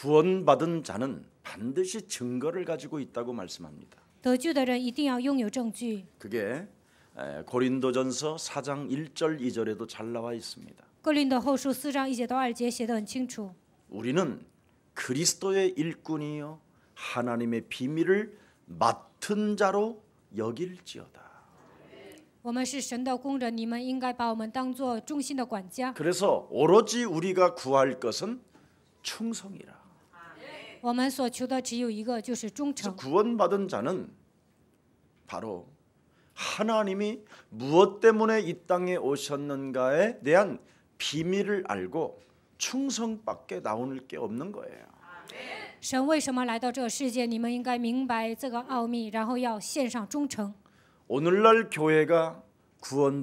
구원받은 자는 반드시 증거를 가지고 있다고 말씀합니다. 得救的人一定要拥有证据。 그게 고린도전서 4장 1절 2절에도 잘 나와 있습니다. 哥林多后书4章1节到2节写得很清楚。 우리는 그리스도의 일꾼이요 하나님의 비밀을 맡은 자로 여길지어다. 我们是神的工人，你们应该把我们当作忠心的管家。 그래서 오로지 우리가 구할 것은 충성이라. 我们所求的只有一个，就是忠诚。 구원받은 자는 바로 하나님이 무엇 때문에 이 땅에 오셨는가에 대한 비밀을 알고 충성밖에 나올 게 없는 거예요. 神为什么来到这个世界？你们应该明白这个奥秘，然后要献上忠诚。 오늘날 교회가 구원을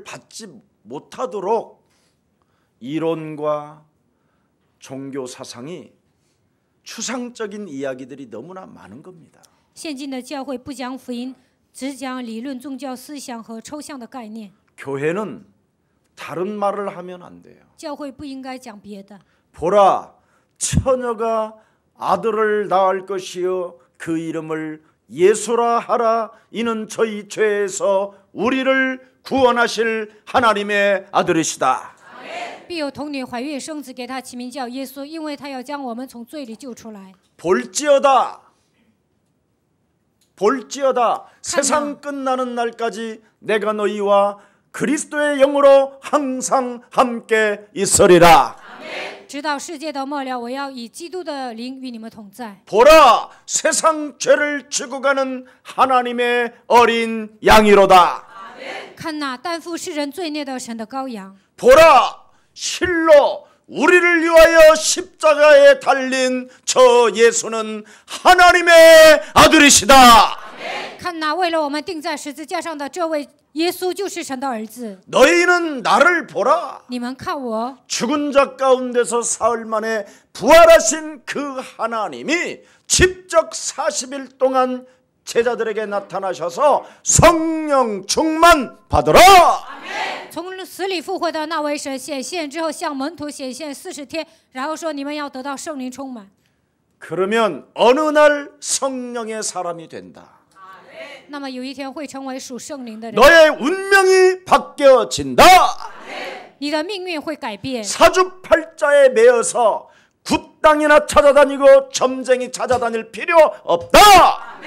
받지 못하도록 이론과 종교 사상이 추상적인 이야기들이 너무나 많은 겁니다. 现今的教会不讲福音，只讲理论、宗教思想和抽象的概念。 교회는 다른 말을 하면 안 돼요. 教会不应该讲别的。 보라, 처녀가 아들을 낳을 것이요 그 이름을 예수라 하라. 이는 저희 죄에서 우리를 구원하실 하나님의 아들이시다. 必有童女怀孕生子，给他起名叫耶稣，因为他要将我们从罪里救出来。 볼지어다 세상 끝나는 날까지 내가 너희와 그리스도의 영으로 항상 함께 있으리라. 直到世界的末了，我要以基督的灵与你们同在。 보라, 세상 죄를 지고 가는 하나님의 어린 양이로다. 看哪，担负世人罪孽的神的羔羊。 보라, 실로 우리를 위하여 십자가에 달린 저 예수는 하나님의 아들이시다. 看哪，为了我们钉在十字架上的这位耶稣就是神的儿子。 너희는 나를 보라. 你们看我， 죽은 자 가운데서 사흘 만에 부활하신 그 하나님이 직접 40일 동안 제자들에게 나타나셔서 성령 충만 받으라. 从死里复活的那位神显现之后，向门徒显现40天，然后说你们要得到圣灵充满。 그러면 어느 날 성령의 사람이 된다. 那么有一天会成为属圣灵的人， 너의 운명이 바뀌어진다. 你的命运会改变。 사주팔자에 매여서 굿땅이나 찾아다니고 점쟁이 찾아다닐 필요 없다.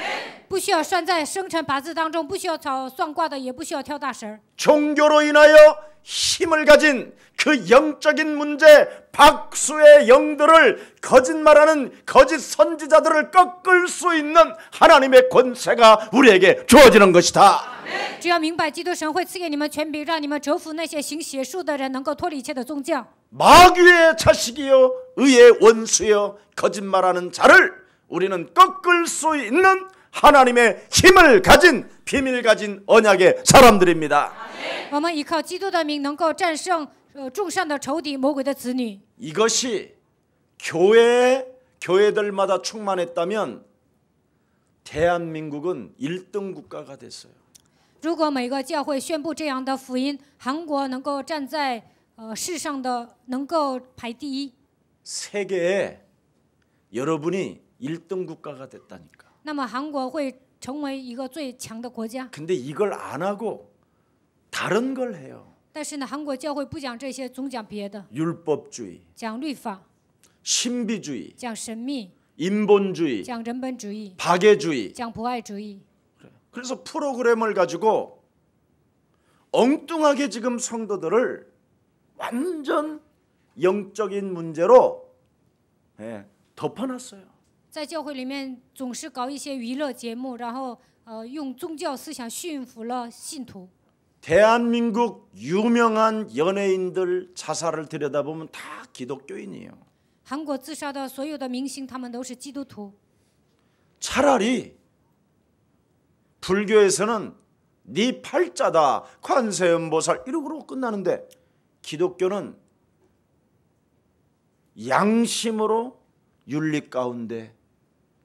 不需要拴在生辰八字当中，不需要找算卦的，也不需要挑大神。 종교로 인하여 힘을 가진 그 영적인 문제 박수의 영들을 거짓말하는 거짓 선지자들을 꺾을 수 있는 하나님의 권세가 우리에게 주어지는 것이다. 只要明白基督神会赐给你们权柄，让你们折服那些行邪术的人，能够脱离一切的宗教。 마귀의 자식이요 의의 원수요 거짓말하는 자를 우리는 꺾을 수 있는 하나님의 힘을 가진 비밀 가진 언약의 사람들입니다. 我们依靠基督的名，能够战胜众善的仇敌魔鬼的子女。 이것이 교회들마다 충만했다면 대한민국은 1등 국가가 됐어요. 如果每个教会宣布这样的福音，韩国能够站在世上的能够排第一。 세계에 여러분이 1등 국가가 됐다니까. 那么韩国会成为一个最强的国家。 근데 이걸 안 하고 다른 걸 해요. 但是呢，韩国教会不讲这些，总讲别的， 율법주의, 讲律法， 신비주의, 讲神秘， 인본주의, 讲人本主义， 박애주의. 讲博爱主义。 그래서 프로그램을 가지고 엉뚱하게 지금 성도들을 완전 영적인 문제로 덮어놨어요. 在教会里面总是搞一些娱乐节目，然后用宗教思想驯服了信徒。 대한민국 유명한 연예인들 자살을 들여다보면 다 기독교인이에요. 韩国自杀的所有的明星，他们都是基督徒。 차라리 불교에서는 네 팔자다 관세음보살 이러고 끝나는데 기독교는 양심으로 윤리 가운데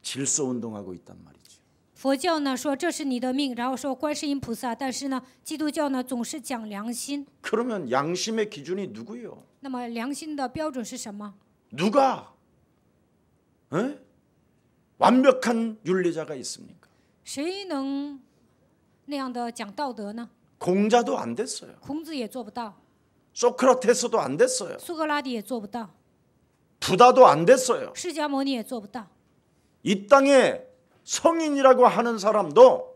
질서운동하고 있단 말이죠. 佛教呢说这是你的命，然后说观世音菩萨，但是呢，基督教呢总是讲良心。 그러면 양심의 기준이 누구예요? 那么良心的标准是什么？ 누가 완벽한 윤리자가 있습니까? 谁能那样的讲道德呢？ 공자도 안 됐어요. 孔子也做不到， 소크라테스도 안 됐어요. 苏格拉底也做不到， 부다도 안 됐어요. 释迦牟尼也做不到。 이 땅에 성인이라고 하는 사람도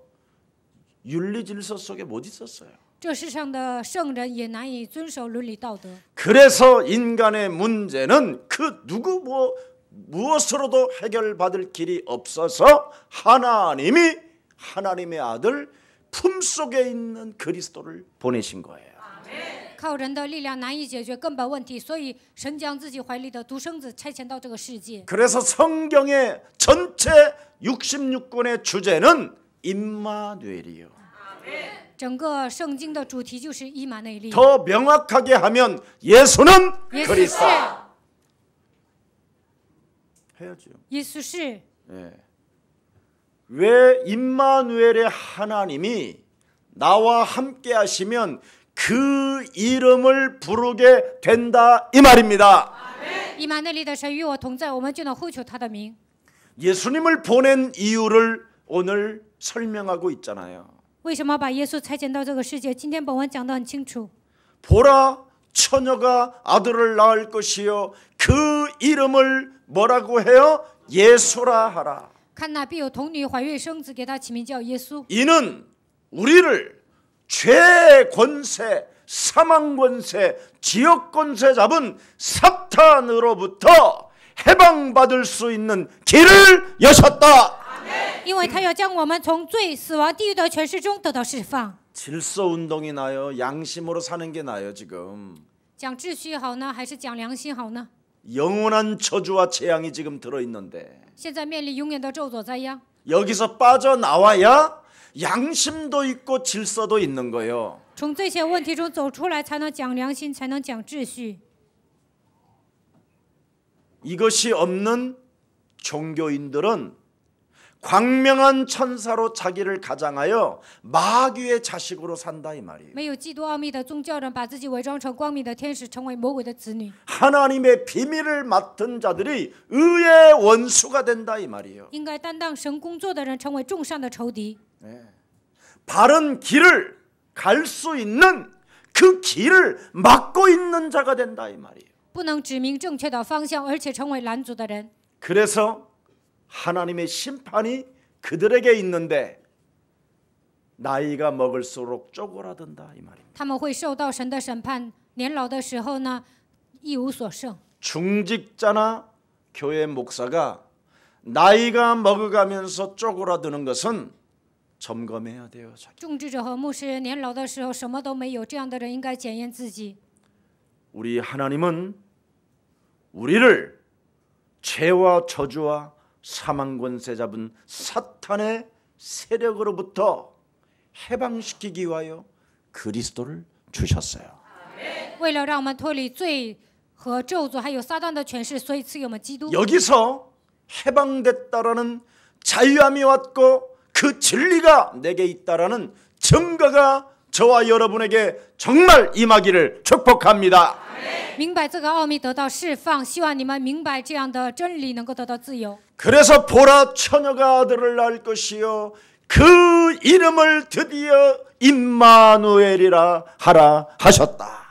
윤리 질서 속에 못 있었어요. 这世上的圣人也难以遵守伦理道德。 그래서 인간의 문제는 그 누구 무엇으로도 해결받을 길이 없어서 하나님이 하나님의 아들 품속에 있는 그리스도를 보내신 거예요. 靠人的力量难以解决根本问题，所以神将自己怀里的独生子差遣到这个世界。 그래서 성경의 전체 66권의 주제는 임마누엘이요. 整个圣经的主题就是以马内利。 더 명확하게 하면 예수는 耶稣 그리스도. 是， 해야죠. 耶稣是。 예. 왜 임마누엘의 하나님이 나와 함께 하시면 그 이름을 부르게 된다 이 말입니다. 以马内利的神与我同在，我们就能呼求他的名。 예수님을 보낸 이유를 오늘 설명하고 있잖아요. 为什么把耶稣差遣到这个世界？今天本文讲得很清楚。 보라 처녀가 아들을 낳을 것이요 그 이름을 뭐라고 해요? 예수라 하라. 看那必有童女怀孕生子，给他起名叫耶稣。 이는 우리를 죄의 권세, 사망 권세, 지역 권세 잡은 사탄으로부터 해방받을 수 있는 길을 여셨다. 因为他要将我们从罪、死亡、地狱的权势中得到释放。 질서 운동이 나요? 양심으로 사는 게 나요 지금? 讲秩序好呢，还是讲良心好呢？ 영원한 저주와 재앙이 지금 들어있는데 现在面临永远的咒诅灾殃， 여기서 빠져나와야 양심도 있고 질서도 있는 거예요. 从这些问题中走出来，才能讲良心，才能讲秩序。 이것이 없는 종교인들은 광명한 천사로 자기를 가장하여 마귀의 자식으로 산다 이 말이에요. 没有基督奥秘的宗教人，把自己伪装成光明的天使，成为魔鬼的子女。 하나님의 비밀을 맡은 자들이 의의 원수가 된다 이 말이에요. 应该担当神工作的人，成为众善的仇敌。 바른 길을 갈 수 있는 그 길을 막고 있는 자가 된다 이 말이에요. 不能指明正确的方向，而且成为拦阻的人。 그래서 하나님의 심판이 그들에게 있는데 나이가 먹을수록 쪼그라든다 이 말입니다. 他们会受到神的审判，年老的时候呢，一无所剩。 중직자나 교회 목사가 나이가 먹어가면서 쪼그라드는 것은 점검해야 돼요. 자기. 种植者和牧师年老的时候什么都没有，这样的人应该检验自己。 우리 하나님은 우리를 죄와 저주와 사망 권세 잡은 사탄의 세력으로부터 해방시키기 위하여 그리스도를 주셨어요. 为了让我们脱离罪和咒诅，还有撒旦的权势，所以赐给我们基督。 여기서 해방됐다라는 자유함이 왔고 그 진리가 내게 있다라는 증거가 저와 여러분에게 정말 임하기를 축복합니다. 明白这个奥秘得到释放，希望你们明白这样的真理能够得到自由。 그래서 보라 처녀가 아들을 낳을 것이요 그 이름을 드디어 임마누엘이라 하라 하셨다.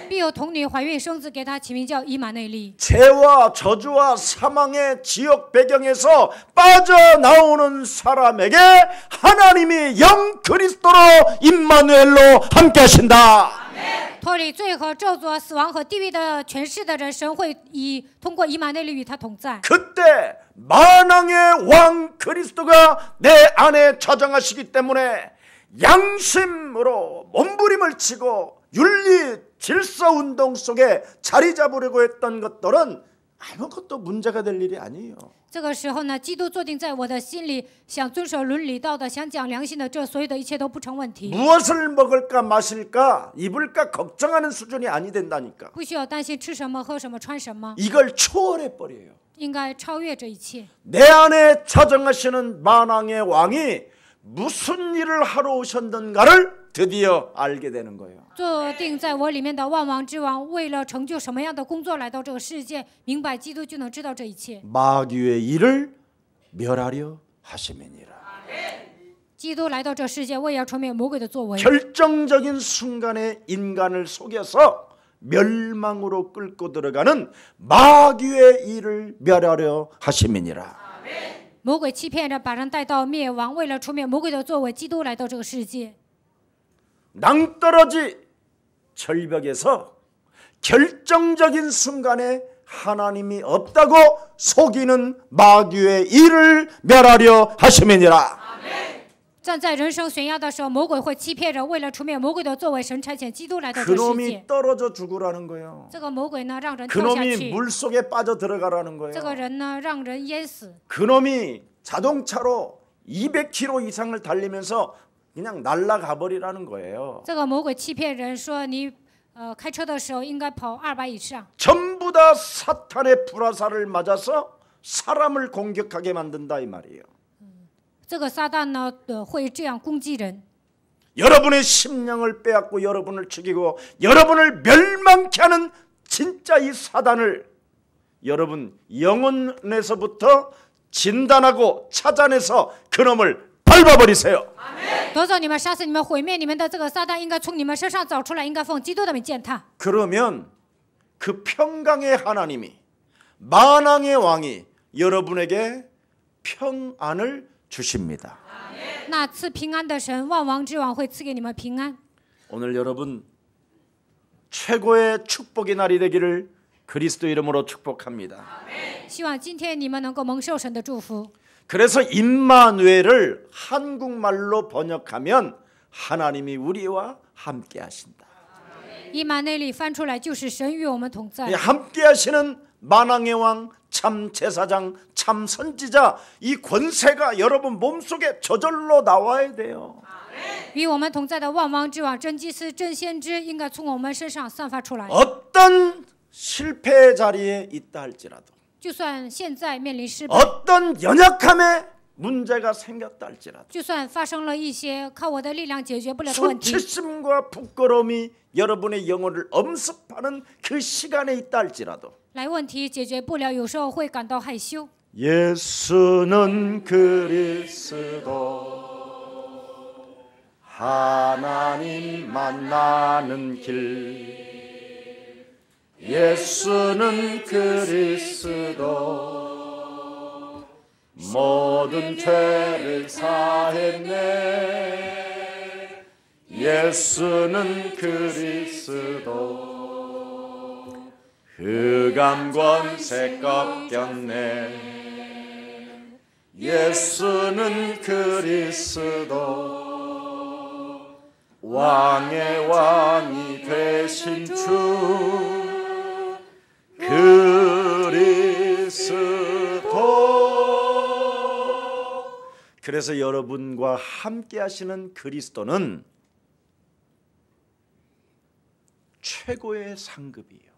必有童女怀孕生子，给他起名叫以马内利。 죄와 저주와 사망의 지역 배경에서 빠져나오는 사람에게 하나님이 영 그리스도로 임마누엘로 함께 하신다. 脱离罪和咒诅、死亡和地狱的权势的人，神会通过以马内利与他同在。 그때 만왕의 왕 그리스도가 내 안에 자정하시기 때문에 양심으로 몸부림을 치고 윤리 질서 운동 속에 자리 잡으려고 했던 것들은 아무것도 문제가 될 일이 아니에요. 这个时候呢，基督坐定在我的心里，想遵守伦理道德，想讲良心的，这所有的一切都不成问题。 무엇을 먹을까 마실까 입을까 걱정하는 수준이 아니 된다니까. 不需要担心吃什么、喝什么、穿什么， 이걸 초월해 버려요. 应该超越这一切。 내 안에 자정하시는 만왕의 왕이 무슨 일을 하러 오셨는가를 드디어 알게 되는 거예요. 坐定在我里面的万王之王，为了成就什么样的工作来到这个世界，明白基督就能知道这一切。 마귀의 일을 멸하려 하심이니라. 基督来到这世界，为要传灭魔鬼的作为。 결정적인 순간에 인간을 속여서 멸망으로 끌고 들어가는 마귀의 일을 멸하려 하심이니라. 魔鬼欺骗着把人带到灭亡，为了除灭魔鬼的作为，基督来到这个世界。 낭떠러지 절벽에서 결정적인 순간에 하나님이 없다고 속이는 마귀의 일을 멸하려 하심이니라. 站在人生悬崖的时候，魔鬼会欺骗着，为了除灭魔鬼的作为，神差遣基督来到这个世界。 그놈이 떨어져 죽으라는 거예요. 这个魔鬼呢，让人跳下 그놈이 去； 물속에 빠져 들어가라는 거예요. 这个人呢，让人淹死； 그놈이 자동차로 200km 이상을 달리면서 그냥 날아가 버리라는 거예요. 这个魔鬼欺骗人说你开车的时候应该跑200以上。 전부 다 사탄의 불화살을 맞아서 사람을 공격하게 만든다 이 말이에요. 这个撒旦呢，会这样攻击人。 여러분의 심령을 빼앗고 여러분을 죽이고 여러분을 멸망케 하는 진짜 이 사단을 여러분 영혼에서부터 진단하고 찾아내서 그놈을 밟아버리세요. 夺走你们、杀死你们、毁灭你们的这个撒旦，应该从你们身上找出来，应该奉基督的名践踏。 그러면 그 평강의 하나님이 만왕의 왕이 여러분에게 평안을 주십니다. 那赐平安的神，万王之王会赐给你们平安。 오늘 여러분 최고의 축복의 날이 되기를 그리스도 이름으로 축복합니다. 希望今天你们能够蒙受神的祝福。 그래서 임마누엘을 한국말로 번역하면 하나님이 우리와 함께 하신다. 以马内利翻出来就是神与我们同在。 함께 하시는 만왕의 왕, 참 제사장, 참 선지자 이 권세가 여러분 몸속에 저절로 나와야 돼요. 与我们同在的万王之王、真祭司、真先知，应该从我们身上散发出来。 어떤 실패의 자리에 있다 할지라도 就算现在面临失败， 어떤 연약함에 문제가 생겼다 할지라도 就算发生了一些靠我的力量解决不了的问题， 수치심과 부끄러움이 여러분의 영혼을 엄습하는 그 시간에 있다 할지라도 来问题解决不了，有时候会感到害羞。 예수는 그리스도 하나님 만나는 길 예수는 그리스도 모든 죄를 사했네 예수는 그리스도 흑암 권세 꺾였네 예수는 그리스도 왕의 왕이 되신 주 그리스도 그래서 여러분과 함께 하시는 그리스도는 최고의 상급이에요.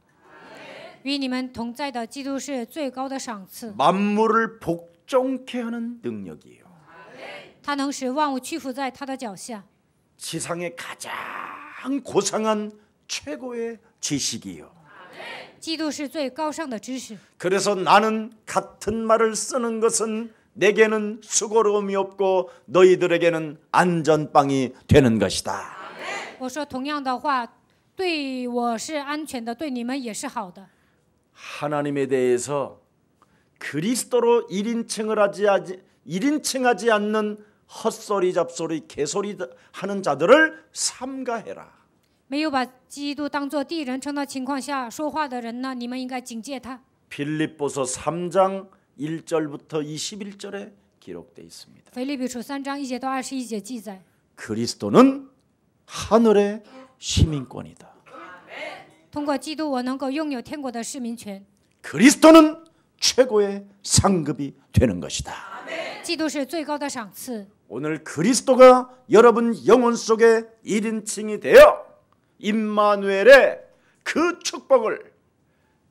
与你们同在的基督是最高的赏赐， 만물을 복종케 하는 능력이에요. 他能使万物屈服在他的脚下， 지상의 가장 고상한 최고의 지식이요. 基督是最高尚的知识。 그래서 나는 같은 말을 쓰는 것은 내게는 수고로움이 없고 너희들에게는 안전빵이 되는 것이다. 我说同样的话，对我是安全的，对你们也是好的。 하나님에 대해서 그리스도로 1인칭하지 않는 헛소리 잡소리 개소리 하는 자들을 삼가해라. 没有把基督当作第一人称的情况下说话的人呢，你们应该警戒他。 빌립보서 3장 1절부터 21절에 기록되어 있습니다. 腓立比书3章1节到21节记载， 그리스도는 하늘의 시민권이다. 通过基督，我能够拥有天国的市民权。 그리스도는 최고의 상급이 되는 것이다. 基督是最高的赏赐。 오늘 그리스도가 여러분 영혼 속에 1인칭이 되어 임마누엘의 그 축복을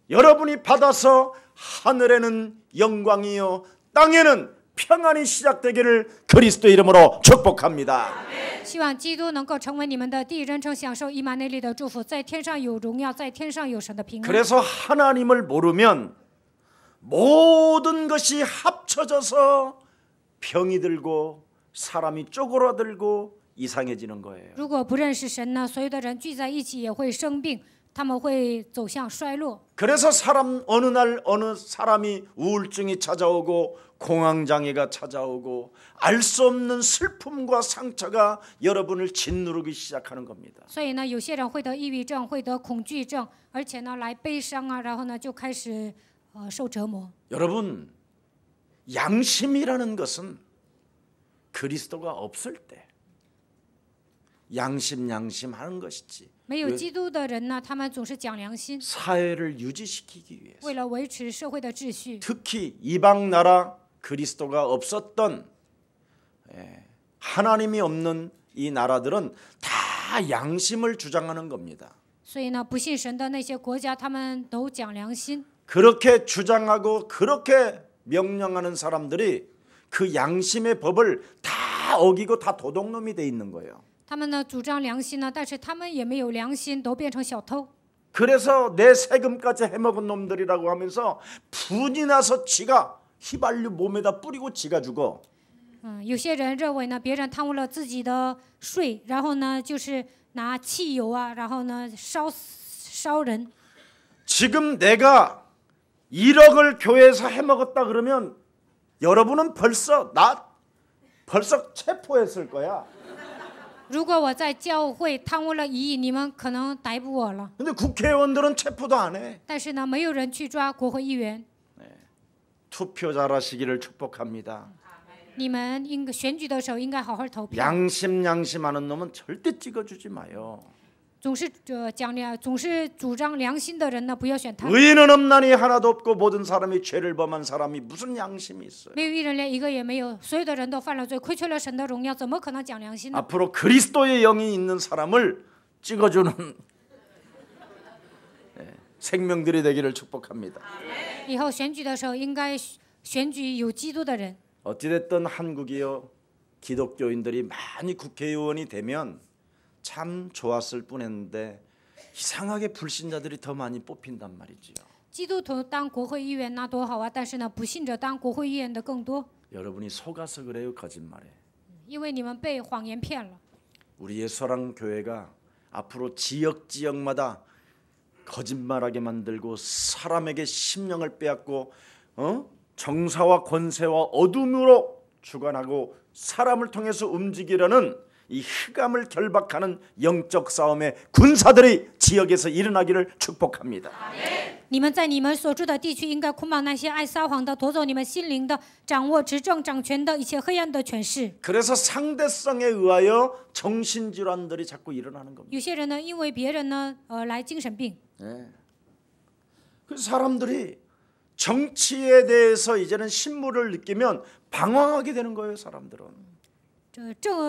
여러분이 받아서 하늘에는 영광이요 땅에는 평안이 시작되기를 그리스도의 이름으로 축복합니다. 希望基督能够成为你们的第一人称，享受以马内利的祝福，在天上有荣耀，在天上有神的平安。 그래서 하나님을 모르면 모든 것이 합쳐져서 병이 들고 사람이 쪼그라들고 이상해지는 거예요. 如果不认识神呢，所有的人聚在一起也会生病，他们会走向衰落。 그래서 어느 날 어느 사람이 우울증이 찾아오고 공황장애가 찾아오고 알 수 없는 슬픔과 상처가 여러분을 짓누르기 시작하는 겁니다. 所以呢，有些人会得抑郁症，会得恐惧症，而且呢，来悲伤啊，然后呢，就开始受折磨。 여러분, 양심이라는 것은 그리스도가 없을 때 양심 하는 것이지. 没有基督的人呢，他们总是讲良心， 사회를 유지시키기 위해서. 为了维持社会的秩序。 특히 이방 나라 그리스도가 없었던 하나님이 없는 이 나라들은 다 양심을 주장하는 겁니다. 所以呢，不信神的那些国家，他们都讲良心。 그렇게 주장하고 그렇게 명령하는 사람들이 그 양심의 법을 다 어기고 다 도둑놈이 돼 있는 거예요. 他们呢主张良心呢，但是他们也没有良心，都变成小偷。 그래서 내 세금까지 해먹은 놈들이라고 하면서 분이 나서 지가 휘발유 몸에다 뿌리고 지가 죽어. 有些人认为呢，别人贪污了自己的税，然后呢，就是拿汽油啊，然后呢烧人。 지금 내가 1억을 교회에서 해먹었다 그러면 여러분은 벌써 체포했을 거야. 如果我在教会贪污了1亿，你们可能逮捕我了。 근데 국회의원들은 체포도 안 해. 但是呢，没有人去抓国会议员。 투표 잘하시기를 축복합니다. 你们选举的时候应该好好投票。 양심하는 놈은 절대 찍어주지 마요. 总是主张良心的人呢，不要选他。 의인은 없나니 하나도 없고 모든 사람이 죄를 범한 사람이 무슨 양심이 있어요. 没有义人，连一个也没有，所有的人都犯了罪，亏缺了神的荣耀，怎么可能讲良心呢？ 앞으로 그리스도의 영이 있는 사람을 찍어주는 생명들이 되기를 축복합니다. 以后选举的时候，应该选举有基督的人。 어찌됐든 한국이요, 기독교인들이 많이 국회의원이 되면 참 좋았을 뻔했는데 이상하게 불신자들이 더 많이 뽑힌단 말이지요. 基督徒当国会议员那多好啊！但是呢，不信者当国会议员的更多， 여러분이 속아서 그래요, 거짓말에. 因为你们被谎言骗了。 우리의 사랑 교회가 앞으로 지역마다 거짓말하게 만들고 사람에게 심령을 빼앗고 정사와 권세와 어둠으로 주관하고 사람을 통해서 움직이려는 이 흑암을 결박하는 영적 싸움의 군사들이 지역에서 일어나기를 축복합니다. 你们在你们所住的地区，应该捆绑那些爱撒谎的、夺走你们心灵的、掌握执政掌权的一切黑暗的权势。 그래서 상대성에 의하여 정신질환들이 자꾸 일어나는 겁니다. 有些人呢，因为别人呢，来精神病。 그 사람들이 정치에 대해서 이제는 신물을 느끼면 방황하게 되는 거예요, 사람들은.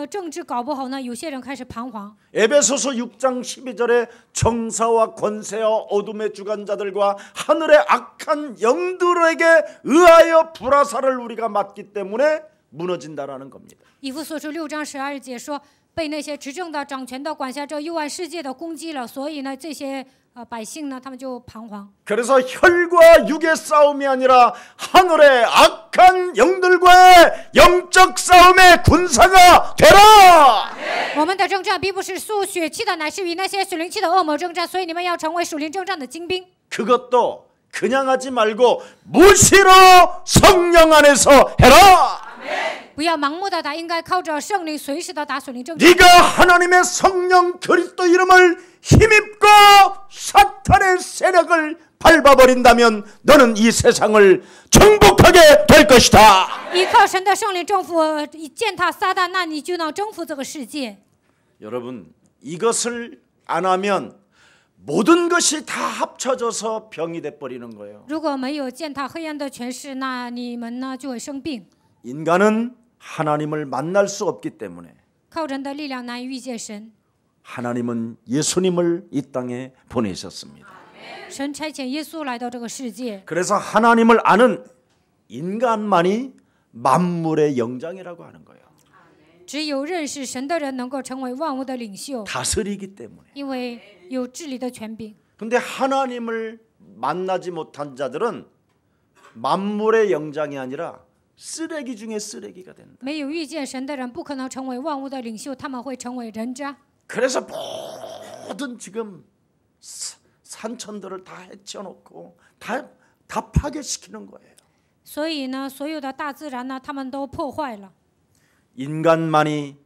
政治搞不好呢，有些人开始彷徨。 에베소서 6장 12절에 정사와 권세와 어둠의 주관자들과 하늘의 악한 영들에게 의하여 불화살을 우리가 맞기 때문에 무너진다라는 겁니다. 以弗所书6章12节说，被那些执政的、掌权的、管辖这幽暗世界的攻击了，所以呢，这些百姓呢，他们就彷徨。 그래서 혈과 육의 싸움이 아니라 하늘의 악한 영들과의 영적 싸움의 군사가 되라. 我们的征战并不是属血气的，乃是与那些属灵气的恶魔征战。所以你们要成为属灵征战的精兵。 그것도 그냥 하지 말고 무시로 성령 안에서 해라. 不要盲目的打，应该靠着圣灵随时的打属灵征战。 네가 하나님의 성령 그리스도 이름을 힘입고 사탄의 세력을 밟아버린다면 너는 이 세상을 정복하게 될 것이다. 依靠神的圣灵征服，践踏撒旦，那你就能征服这个世界。 여러분, 이것을 안 하면 모든 것이 다 합쳐져서 병이 돼 버리는 거예요. 如果没有践踏黑暗的权势，那你们呢就会生病。 인간은 하나님을 만날 수 없기 때문에 靠人的力量难以遇见神。 하나님은 예수님을 이 땅에 보내셨습니다. 神差遣耶稣来到这个世界， 그래서 하나님을 아는 인간만이 만물의 영장이라고 하는 거예요. 只有认识神的人能够成为万物的领袖， 다스리기 때문에. 因为有治理的权柄。 근데 하나님을 만나지 못한 자들은 만물의 영장이 아니라 쓰레기 중에 쓰레기가 된다. 没有遇见神的人，不可能成为万物的领袖，他们会成为人渣。 그래서 모든 지금 산천들을 다 해쳐놓고 다 파괴시키는 거예요. 所以呢，所有的大自然呢，他们都破坏了。 인간만이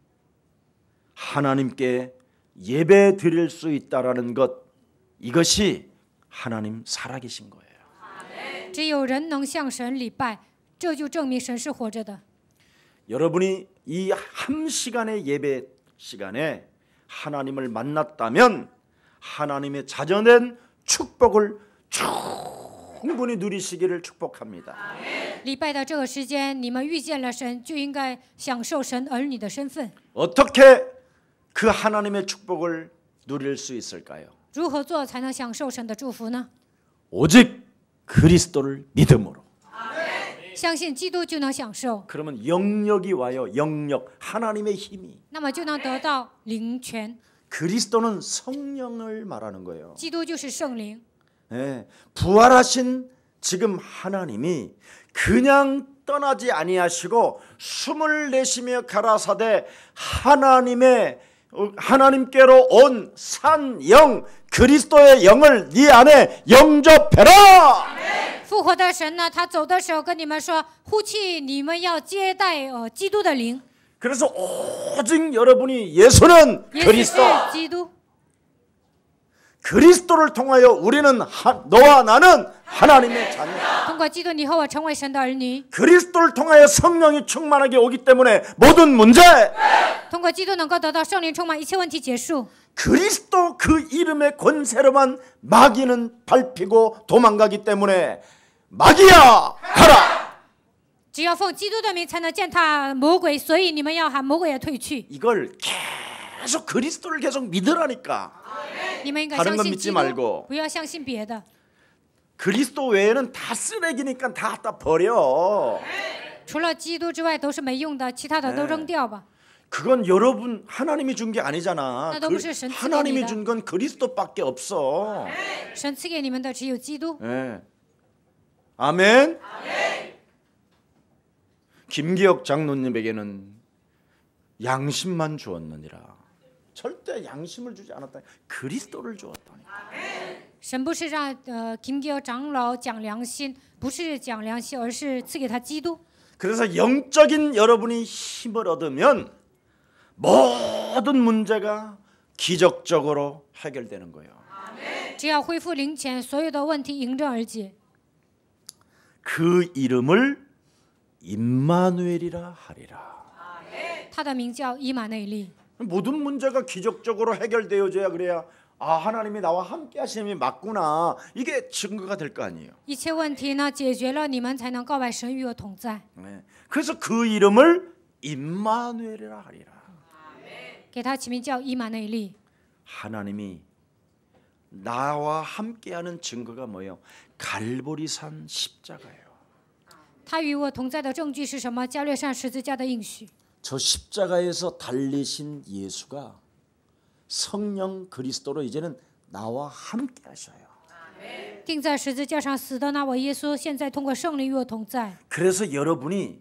하나님께 예배 드릴 수 있다라는 것, 이것이 하나님 살아계신 거예요. 只有人能向神礼拜，这就证明神是活着的。 여러분이 이 한 시간의 예배 시간에 하나님을 만났다면 하나님의 자전된 축복을 충분히 누리시기를 축복합니다. 礼拜的这个时间，你们遇见了神，就应该享受神儿女的身份。 어떻게 그 하나님의 축복을 누릴 수 있을까요? 如何做才能享受神的祝福呢？ 오직 그리스도를 믿음으로. 相信基督就能享受， 그러면 영력이 와요. 영력, 하나님의 힘이. 那么就能得到灵权。 그리스도는 성령을 말하는 거예요. 基督就是圣灵， 예, 부활하신 지금 하나님이 그냥 떠나지 아니하시고 숨을 내쉬며 가라사대 하나님께로 온 산 영 그리스도의 영을 네 안에 영접해라. 复活的神呢，他走的时候跟你们说，呼气，你们要接待基督的灵。 그래서 오직 여러분이 예수는 耶稣 그리스도. 是基督， 그리스도를 통하여 우리는 너와 나는 하나님의 자녀. 通过基督，你和我成为神的儿女。 그리스도를 통하여 성령이 충만하게 오기 때문에 모든 문제, 通过基督能够得到圣灵充满，一切问题结束。 그리스도 그 이름의 권세로만 마귀는 밟히고 도망가기 때문에 마귀야 가라. 只要奉基督的名才能践踏魔鬼，所以你们要喊魔鬼也退去。 이걸 계속 그리스도를 계속 믿으라니까. 你们应该 다른 相 건 信 믿지 基督， 말고 不要相信别的。 그리스도 외에는 다 쓰레기니까 다 버려. 除了基督之外都是没用的，其他的都扔掉吧。 그건 여러분 하나님이 준 게 아니잖아. 나 너무 싫어, 하나님이 준 건 그리스도밖에 없어. 神赐给你们的只有基督。 네. 아멘. 김기혁 장로님에게는 양심만 주었느니라. 절대 양심을 주지 않았다. 그리스도를 주었다니. 神不是让金教长老讲良心，不是讲良心，而是赐给他基督。 그래서 영적인 여러분이 힘을 얻으면 모든 문제가 기적적으로 해결되는 거예요. 只要恢复灵前，所有的问题迎刃而解。 그 이름을 임마누엘이라 하리라. 他的名叫以马内利。 모든 문제가 기적적으로 해결되어져야 그래야 하나님이 나와 함께 하심이 맞구나. 이게 증거가 될 거 아니에요. 一切问题呢解决了，你们才能告白神与我同在。 네. 그래서 그 이름을 임마누엘이라 하리라. 给他起名叫以马内利。 하나님이 나와 함께하는 증거가 뭐예요? 갈보리산 십자가예요. 他与我同在的证据是什么？加略山十字架的应许。 저 십자가에서 달리신 예수가 성령 그리스도로 이제는 나와 함께 하셔요. 钉在十字架上死的那位耶稣，现在通过圣灵与我同在。 그래서 여러분이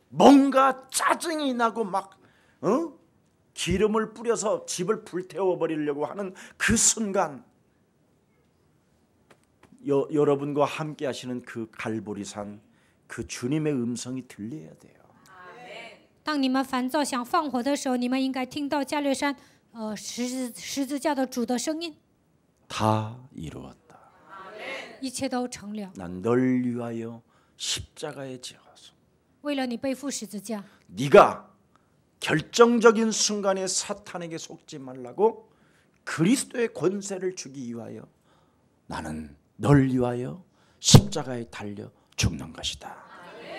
뭔가 짜증이 나고 막 기름을 뿌려서 집을 불태워 버리려고 하는 그 순간 여러분과 함께 하시는 그 갈보리산 그 주님의 음성이 들려야 돼요. 当你们烦躁想放火的时候，你们应该听到加略山十字架的主的声音。 다 이루었다. 一切都成了， 난 널 위하여 십자가에 지어서 为了你背负十字架。 네가 결정적인 순간에 사탄에게 속지 말라고 그리스도의 권세를 주기 위하여 나는 널 위하여 십자가에 달려 죽는 것이다.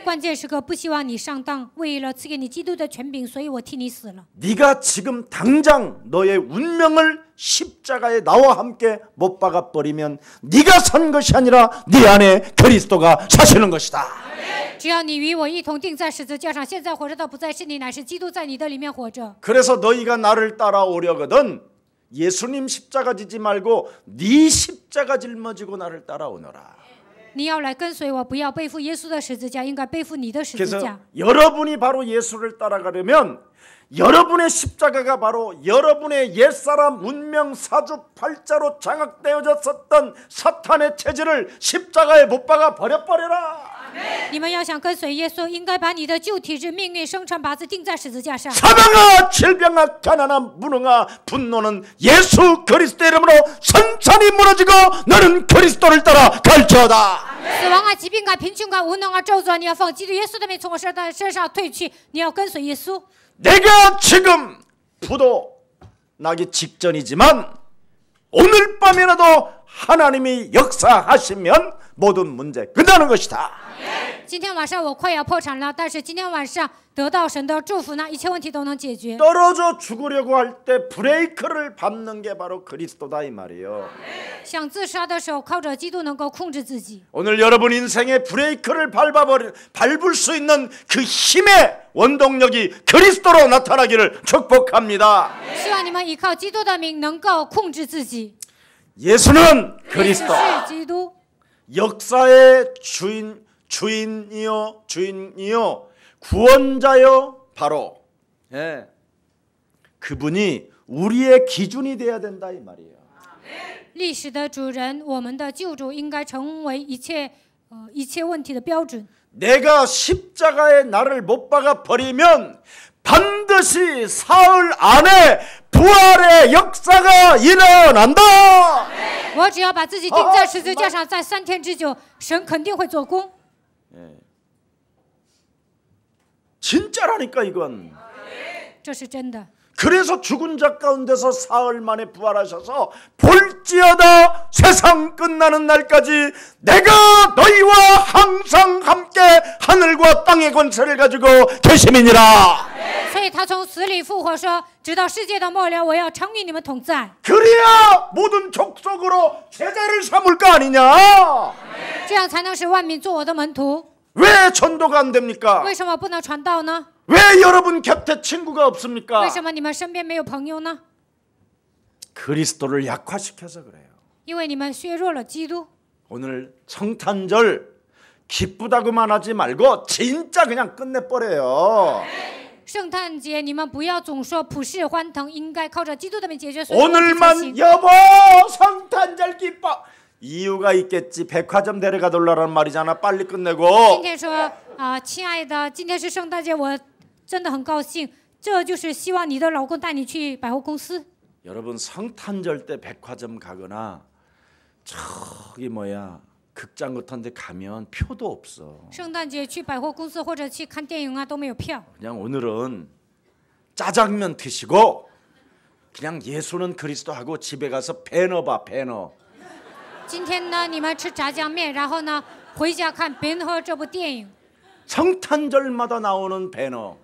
关键时刻不希望你上当，为了赐给你基督的权柄，所以我替你死了。 네가 지금 당장 너의 운명을 십자가에 나와 함께 못 박아 버리면 네가 산 것이 아니라 네 안에 그리스도가 사시는 것이다. 只要你与我一同钉在十字架上，现在活着的不再是你，乃是基督在你的里面活着。 그래서 너희가 나를 따라오려거든 예수님 십자가 지지 말고 네 십자가 짊어지고 나를 따라오너라. 你要来跟随我，不要背负耶稣的十字架，应该背负你的十字 그래서 架。 여러분이 바로 예수를 따라가려면 여러분의 십자가가 바로 여러분의 옛사람 운명 사주팔자로 장악되어졌었던 사탄의 체질을 십자가에 못 박아 버려버려라. 你们要想跟随耶稣，应该把你的旧体质、命运、生辰八字钉在十字架上。 사망아 질병아 가난아 무능아 분노는 예수 그리스도 이름으로 선천히 무너지고 너는 그리스도를 따라 갈지어다. 死亡啊、疾病啊、贫穷啊、无能啊、咒诅啊，你要奉基督耶稣的名从我身上退去，你要跟随耶稣。 내가 지금 부도 나기 직전이지만 오늘 밤이라도 하나님이 역사하시면 모든 문제 끝나는 것이다. 今天晚上我快要破产了，但是今天晚上得到神的祝福呢，一切问题都能解决。 떨어져 죽으려고 할 때 브레이크를 밟는 게 바로 그리스도다 이 말이에요. 想自杀的时候，靠着基督能够控制自己。 오늘 여러분 인생의 브레이크를 밟을 수 있는 그 힘의 원동력이 그리스도로 나타나기를 축복합니다. 希望你们依靠基督的名，能够控制自己。 예수는 耶稣 그리스도 是基督， 역사의 주인이요 구원자요 바로 그분이 우리의 기준이 돼야 된다 이 말이에요. 历史的主人，我们的救主，应该成为一切问题的标准。 내가 십자가에 나를 못 박아 버리면 반드시 사흘 안에 부활의 역사가 일어난다. 我只要把自己钉在十字架上，在3天之久，神肯定会做工。 진짜라니까 이건. 这是真的。 그래서 죽은 자 가운데서 사흘 만에 부활하셔서 볼지어다 세상 끝나는 날까지 내가 너희와 항상 함께 하늘과 땅의 권세를 가지고 계심이니라. 所以他从死里复活说，直到世界的末了，我要常与你们同在。 그래야 모든 족속으로 제자를 삼을 거 아니냐. 这样才能使万民做我的门徒。 왜 전도가 안 됩니까? 为什么不能传道呢？ 왜 여러분 곁에 친구가 없습니까? 为什么你们身边没有朋友呢？ 그리스도를 약화시켜서 그래요. 因为你们削弱了基督。 오늘 성탄절 기쁘다고만 하지 말고 진짜 그냥 끝내버려요. 圣诞节你们不要总说普世欢腾，应该靠着基督的名解决所有问题才 오늘만 行。 여보 성탄절 기뻐. 이유가 있겠지. 백화점 데려가 달라는 말이잖아. 빨리 今 끝내고. 天说亲爱的，今天是圣诞节，我真的很高兴。这就是希望你的老公带你去百货公司。 여러분 성탄절 때 백화점 가거나 저기 극장 같은 데 가면 표도 없어. 圣诞节去百货公司或者去看电影啊都没有票。 그냥 오늘은 짜장면 드시고 그냥 예수는 그리스도 하고 집에 가서 배너 봐 배너. 今天呢，你们吃炸酱面，然后呢回家看《Ben Hur》这部电影。 성탄절마다 나오는 배너.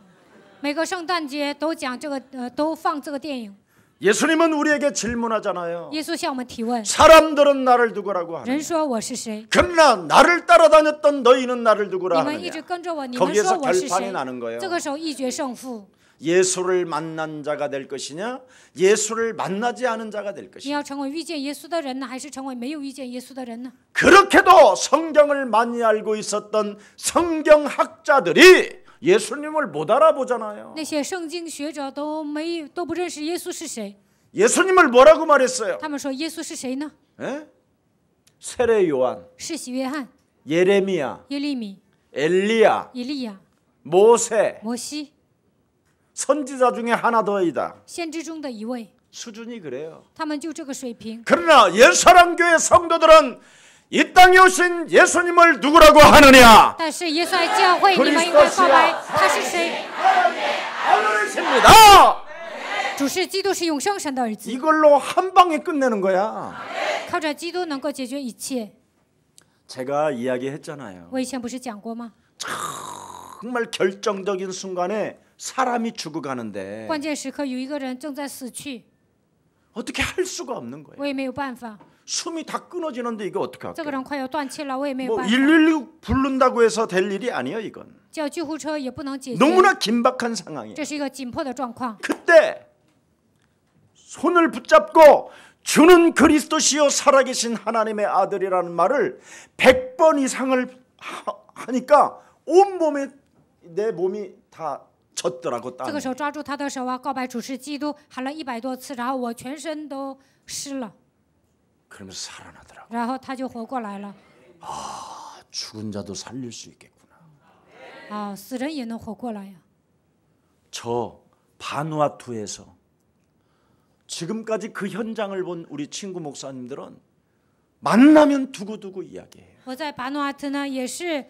每个圣诞节都讲这个都放这个电影。 예수님은 우리에게 질문하잖아요. 耶稣向我们提问： 사람들은 나를 누구라고 人 하느냐? 说我是谁？ 그러나 나를 따라다녔던 너희는 나를 你 누구라 们一直 하느냐? 跟着我，你们说 거기에서 我是 결판이 谁？ 나는 거예요. 这个时候一决胜负。 예수를 만난 자가 될 것이냐? 예수를 만나지 않은 자가 될 你 것이냐? 要成为遇见耶稣的人呢，还是成为没有遇见耶稣的人呢？ 그렇게도 성경을 많이 알고 있었던 성경학자들이 예수님을 못 알아보잖아요. 那些圣经学者都不认识耶稣是谁。 예수님을 뭐라고 말했어요? 他们说耶稣是谁呢？ 에? 세례 요한, 世袭约翰、 예레미야, 耶利米、 엘리야, 以利亚、 모세, 摩西， 선지자 중에 하나 더이다. 先知中的一位， 수준이 그래요. 他们就这个水平。 그러나 옛사랑교회 성도들은 이 땅에 오신 예수님을 누구라고 하느냐? 但是耶稣爱教会，你们应该告白他是谁？ 하늘이십니다. 主是基督，是永生神的儿子， 이걸로 한 방에 끝내는 거야. 靠着基督能够解决一切。 제가 이야기했잖아요. 我以前不是讲过吗？ 정말 결정적인 순간에 사람이 죽어가는데 关键时刻有一个人正在死去， 어떻게 할 수가 없는 거예요. 我也没有办法。 숨이 다 끊어지는데 이거 어떻게 这个 할까? 人快要断气了，我也没有 뭐 办法， 119 부른다고 해서 될 일이 아니에요, 이건. 叫救护车也不能解决， 너무나 긴박한 상황이에요. 这是一个紧迫的状况。 그때 손을 붙잡고 주는 그리스도시요 살아계신 하나님의 아들이라는 말을 100번 이상을 하니까 온몸에 내 몸이 다 젖더라고 这个 땀이. 时候抓住他的手啊，告白主是基督，喊了100多次，然后我全身都湿了， 그러면서 살아나더라고. 然后他就活过来了。 죽은 자도 살릴 수 있겠구나. 啊，死人也能活过来呀！ 저 바누아투에서 지금까지 그 현장을 본 우리 친구 목사님들은 만나면 두고두고 이야기해요. 我在巴努阿特呢，也是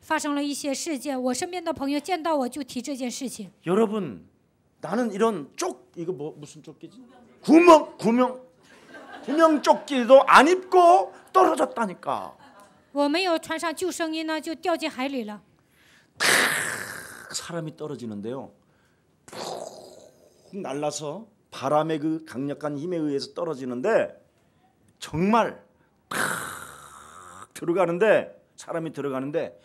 发生了一些事件，我身边的朋友见到我就提这件事情。 여러분, 나는 이런 이거 무슨 조끼지? 구명 조끼도 안 입고 떨어졌다니까. 我没有穿上救生衣呢，就掉进海里了。 사람이 떨어지는데요. 푹 날라서 바람의 그 강력한 힘에 의해서 떨어지는데 정말 팍 들어가는데 사람이 들어가는데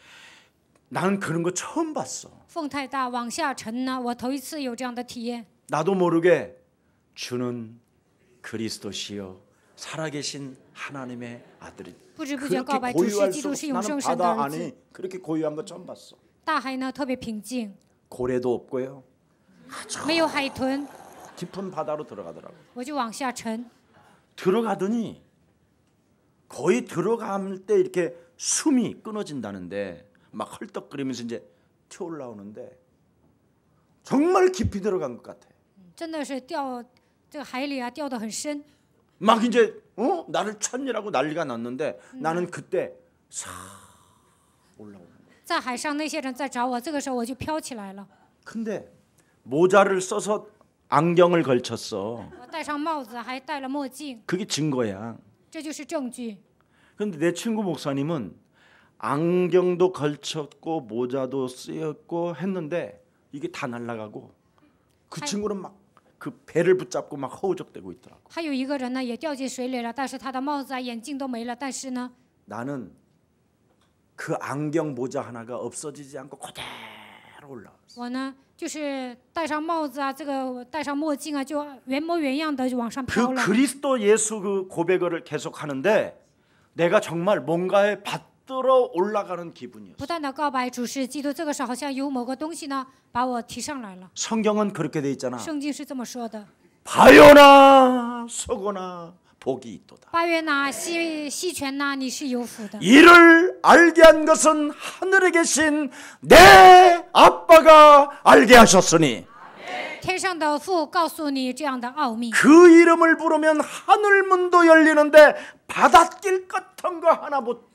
나는 그런 거 처음 봤어. 风太大，往下沉呢，我头一次有这样的体验。 나도 모르게 주는 그리스도시요 살아계신 하나님의 아들이. 不知不觉 그렇게 告白主是 고유할 基 수 督是 없어. 永 나는 生神的 바다 儿子。 안에 그렇게 고유한 거 처음 봤어. 大海呢特别平静， 고래도 없고요. 没有海豚， 깊은 바다로 들어가더라고. 我就往下沉。 들어가더니 거의 들어갈 때 이렇게 숨이 끊어진다는데 막 헐떡거리면서 이제 튀어 올라오는데 정말 깊이 들어간 것 같아. 真的是掉这个海里啊，掉得很深。 막 이제 나를 찾느라고 난리가 났는데 나는 그때 싹 올라오는 거야. 在海上那些人在找我，这个时候我就飘起来了。 근데 모자를 써서 안경을 걸쳤어. 我戴上帽子，还戴了墨镜， 그게 증거야. 这就是证据。 근데 내 친구 목사님은 안경도 걸쳤고 모자도 쓰였고 했는데 이게 다 날아가고 그 친구는 막 그 배를 붙잡고 막 허우적대고 있더라고. 还有一个人呢，也掉进水里了，但是他的帽子啊、眼镜都没了，但是呢， 나는 그 안경 모자 하나가 없어지지 않고 그대로 올라왔어. 我呢就是戴上帽子啊，这个戴上墨镜啊，就原模原样的就往上飘 그 了。 그리스도 예수 그 고백을 계속 하는데 내가 정말 뭔가에 받들어 올라가는 기분이었어. 不断的告白主是基督，这个时候好像有某个东西呢把我提上来了。 성경은 그렇게 돼 있잖아. 圣经是这么说的： 바요나 서거나 복이 있도다. 八月呐，西泉呐，你是有福的。 이를 알게 한 것은 하늘에 계신 내 아빠가 알게 하셨으니 天上的父告诉你这样的奥秘， 그 이름을 부르면 하늘 문도 열리는데 바닷길 같은 거 하나 못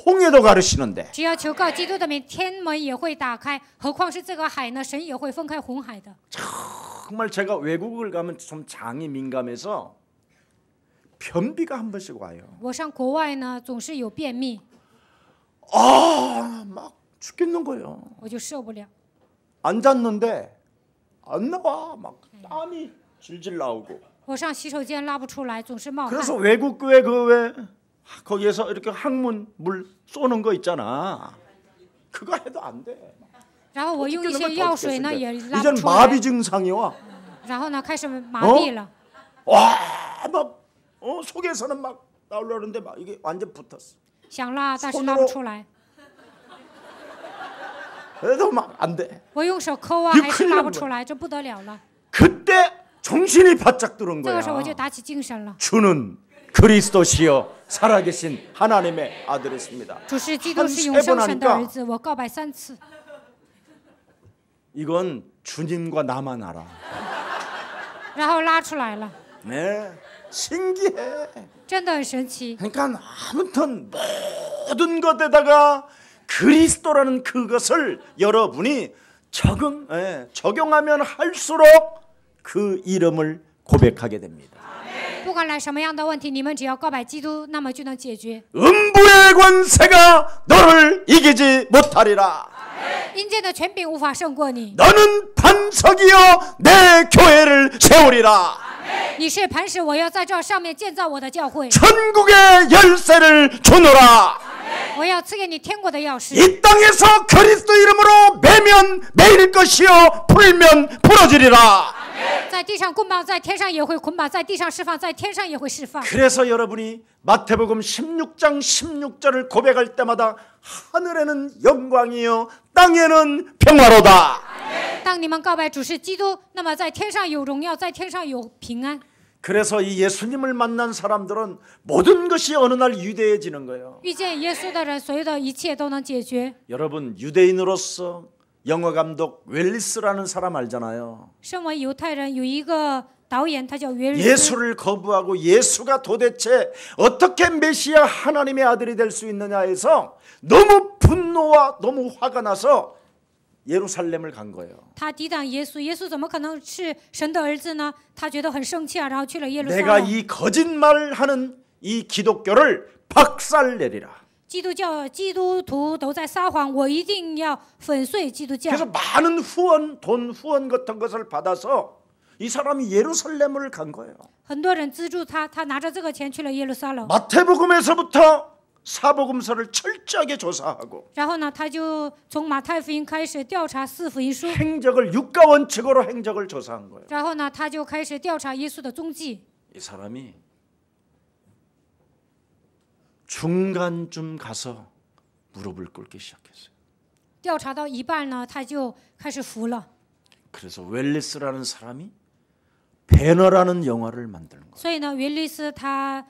홍해도 가르시는데 只要求告基督的名，天门也会打开。何况是这个海呢？神也会分开红海的。 정말 제가 외국을 가면 좀 장이 민감해서 변비가 한 번씩 와요. 我上国外呢，总是有便秘， 막 죽겠는 거예요. 我就受不了。 앉았는데 안 나와. 막 땀이 질질 나오고. 我上洗手间拉不出来，总是冒汗。 그래서 외국 교회 그 왜 거기에서 이렇게 항문 물 쏘는 거 있잖아. 그거 해도 안 돼. 然后我用一些药水呢，也拉 이젠 不出来。 마비 증상이 와. 然后呢，开始麻痹了。 와, 막 속에서는 막 나오려는데 막 이게 완전 붙었어. 想拉，但是拉不出来。 그래도 막 안 돼. 我用手抠啊， 이거 还是 큰일 拉 난 不 거야. 出来，这不得了了。 그때 정신이 바짝 들은 这 거야. 个时候我就打起精神了。 주는 그리스도시여 살아계신 하나님의 아들이십니다. 主是基督是永生神的儿子，我告白3次。 이건 주님과 나만 알아. 然后拉出来了， 네, 신기해. 真的很神奇。 그러니까 아무튼 모든 것에다가 그리스도라는 그것을 여러분이 적용하면 할수록 그 이름을 고백하게 됩니다. 不管来什么样的问题，你们只要告白基督，那么就能解决。 음부의 권세가 너를 이기지 못하리라. 阴间的权柄无法胜过你。 너는 반석이여 내 교회를 세우리라. 你是磐石，我要在这上面建造我的教会。 천국의 열쇠를 주노라. 我要赐给你天国的钥匙。 이 땅에서 그리스도 이름으로 매면 매일 것이요 풀면 풀어지리라. 在地上捆绑，在天上也会捆绑；在地上释放，在天上也会释放。 그래서 여러분이 마태복음 16장 16절을 고백할 때마다 하늘에는 영광이요 땅에는 평화로다. 当你们告白主是基督，那么在天上有荣耀，在天上有平安。 그래서 이 예수님을 만난 사람들은 모든 것이 어느 날 유대해지는 거예요. 遇见耶稣的人，所有的一切都能解决。 여러분 유대인으로서 영화 감독 웰리스라는 사람 알잖아요. 身为犹太人，有一个导演，他叫约律斯。 예수를 거부하고 예수가 도대체 어떻게 메시아 하나님의 아들이 될 수 있느냐 해서 너무 분노와 너무 화가 나서 예루살렘을 간 거예요. 他抵挡耶稣，耶稣怎么可能是神的儿子呢？他觉得很生气啊，然后去了耶路撒 내가 冷。 이 거짓말하는 이 기독교를 박살내리라. 基督徒都在撒谎，我一定要粉碎基督教。 그래서 많은 후원, 돈 후원 같은 것을 받아서 이 사람이 예루살렘을 간 거예요. 很多人资助他，他拿着这个钱去了耶路撒冷。 마태복음에서부터 사복음서를 철저하게 조사하고 然后呢，他就从马太福音开始调查四福音书。 행적을 육가 원칙으로 행적을 조사한 거예요. 然后呢，他就开始调查耶稣的踪迹。 이 사람이 중간쯤 가서 무릎을 꿇기 시작했어요. 调查到一半呢，他就开始服了。 그래서 웰리스라는 사람이 배너라는 영화를 만드는 거예요. 所以呢，约律斯他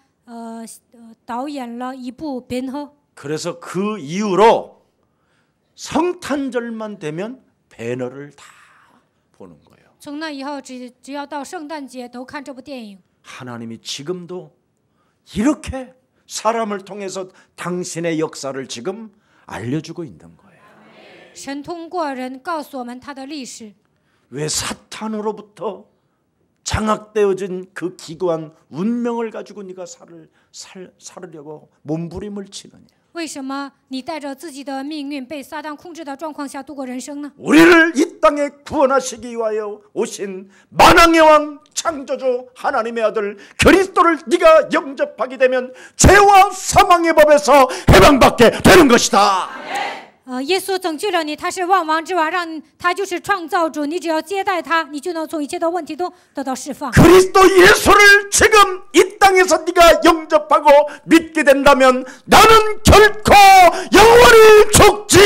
导演了一部《Ben 허》。 그래서 그 이후로 성탄절만 되면 배너를 다 보는 거예요. 从那以后，只要到圣诞节都看这部电影。 하나님이 지금도 이렇게 사람을 통해서 당신의 역사를 지금 알려주고 있는 거예요. 神通过人告诉我们他的历史。 왜 사탄으로부터 장악되어진 그 기구한 운명을 가지고 네가 살으려고 몸부림을 치느냐? 为什么你带着自己的命运被撒旦控制的状况下度过人生呢？ 우리를 이 땅에 구원하시기 위하여 오신 만왕의 왕 창조주 하나님의 아들 그리스도를 네가 영접하게 되면 죄와 사망의 법에서 해방받게 되는 것이다. 耶稣拯救了你，他是万王之王，他就是创造主。你只要接待他，你就能从一切的问题都得到释放。 그리스도 예수를 지금 이 땅에서 네가 영접하고 믿게 된다면 나는 결코 영원히 죽지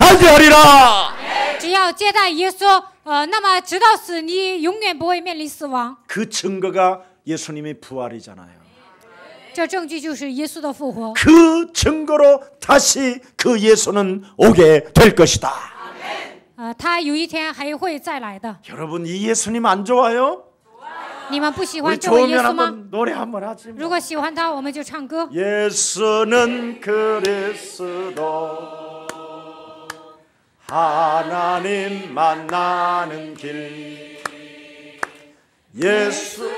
아니하리라. 只要接待耶稣，那么直到死，你永远不会面临死亡。 그 증거가 예수님의 부활이잖아요. 这证据就是耶稣的复活。 그 증거로 다시 그 예수는 오게 될 것이다. 他有一天还会再来的。 여러분 이 예수님 안 좋아요? 你们不喜 우리 欢这位耶 좋으면 稣吗？ 한번 노래 한번 하지. 如果喜欢他，我们就唱歌。 예수는 그리스도 하나님 만나는 길 예수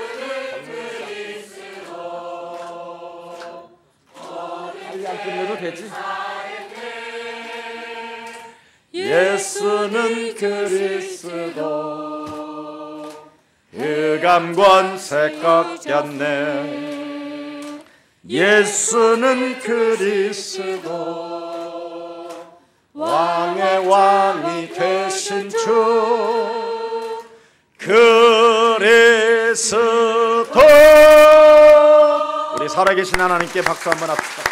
빨리 안 끝내도 되지. 예수는 그리스도 흑암권세 꺾였네. 예수는 그리스도 왕의 왕이 되신 주 그리스도. 우리 살아계신 하나님께 박수 한번 합시다.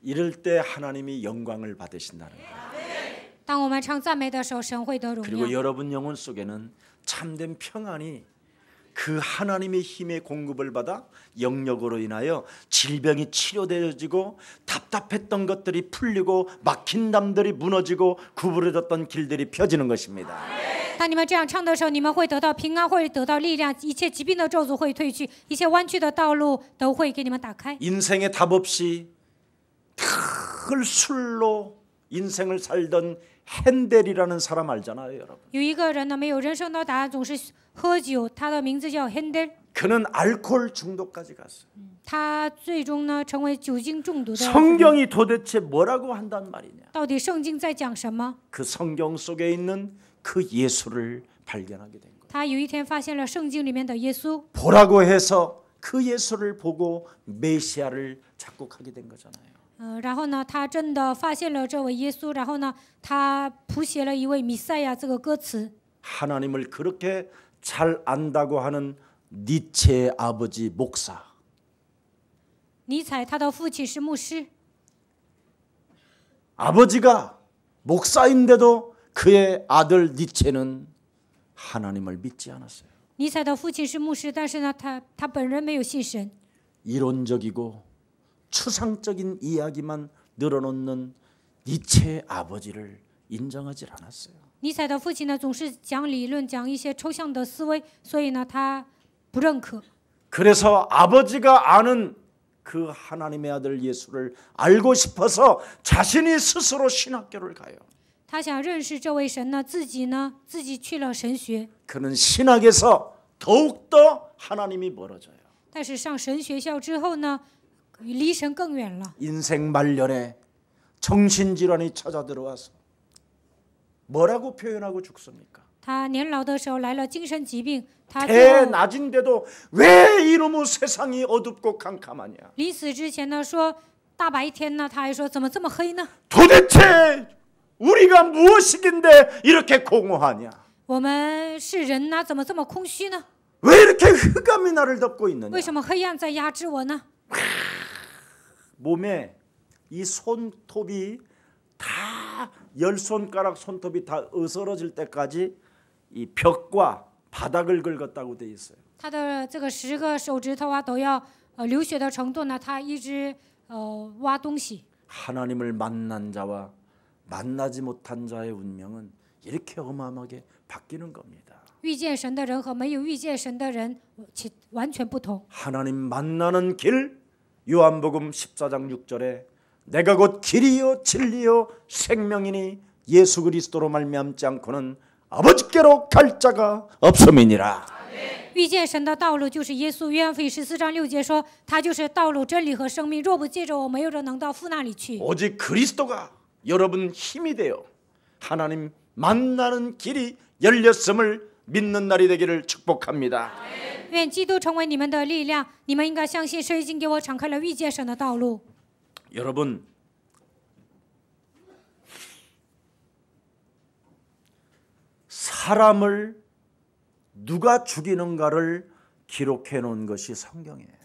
이럴 때 하나님이 영광을 받으신다는 거예요. 当我们唱赞美的时候，神会得荣 그리고 耀。 여러분 영혼 속에는 참된 평안이 그 하나님의 힘의 공급을 받아 영역으로 인하여 질병이 치료되어지고 답답했던 것들이 풀리고 막힌 담들이 무너지고 구부러졌던 길들이 펴지는 것입니다. 当你们这样唱的时候，你们会得到平安，会得到力量，一切疾病的咒诅会退去，一切弯曲的道路都会给你们打开。 인생의 답 없이 늘 술로 인생을 살던 핸델이라는 사람 알잖아요, 여러분. 有一个人呢，没有人生的答案，总是喝酒，他的名字叫 핸델。 그는 알코올 중독까지 갔어요. 他最终呢成为酒精中毒的。 성경이 도대체 뭐라고 한단 말이냐? 到底圣经在讲什么？ 그 성경 속에 있는 그 예수를 발견하게 된 거예요. 他有一天发现了圣经里面的耶稣， 보라고 해서 그 예수를 보고 메시아를 작곡하게 된 거잖아요. 然后呢，他真的发现了这位耶稣，然后呢，他谱写了一位弥赛亚这个歌词。 하나님을 그렇게 잘 안다고 하는 니체의 아버지 목사. 尼采他的父亲是牧师， 아버지가 목사인데도 그의 아들 니체는 하나님을 믿지 않았어요. 尼采的父亲是牧师，但是呢，他本人没有信神， 이론적이고 추상적인 이야기만 늘어놓는 니체의 아버지를 인정하지 않았어요. 尼采的父亲呢总是讲理论，讲一些抽象的思维，所以呢他不认可。 그래서 아버지가 아는 그 하나님의 아들 예수를 알고 싶어서 자신이 스스로 신학교를 가요. 他想认识这位神呢，自己去了神学， 그는 신학에서 더욱더 하나님이 멀어져요. 但是上神学校之后呢，离神更远了。 인생 말년에 정신질환이 찾아 들어와서 뭐라고 표현하고 죽습니까? 他年老的时候来了精神疾病，他最后 대낮인데도 왜 이놈의 세상이 어둡고 캄캄하냐? 临死之前呢说，大白天呢，他还说怎么这么黑呢？ 도대체 우리가 무엇이긴데 이렇게 공허하냐? 我们是人呐，怎么这么空虚呢？ 왜 이렇게 흑암이 나를 덮고 있느냐? 为什么黑暗在压制我呢？ 몸에 이 손톱이 다 10손가락 손톱이 다 어스러질 때까지 이 벽과 바닥을 긁었다고 돼 있어요. 他的这个10个手指头啊都要流血的程度呢，他一直挖东西。 하나님을 만난 자와 만나지 못한 자의 운명은 이렇게 어마어마하게 바뀌는 겁니다. 遇见神的人和没有遇见神的人完全不同。 하나님 만나는 길 요한복음 14장 6절에 내가 곧 길이요 진리요 생명이니 예수 그리스도로 말미암지 않고는 아버지께로 갈 자가 없음이니라. 遇见神的道路就是耶稣。约翰福音14章6节说，他就是道路、真理和生命。若不借着我，没有人能到父那里去。 오직 그리스도가 여러분 힘이 되어 하나님 만나는 길이 열렸음을 믿는 날이 되기를 축복합니다. 愿基督成为你们的力量，你们应该相信，神已经给我敞开了遇见神的道路。 여러분, 사람을 누가 죽이는가를 기록해 놓은 것이 성경이에요.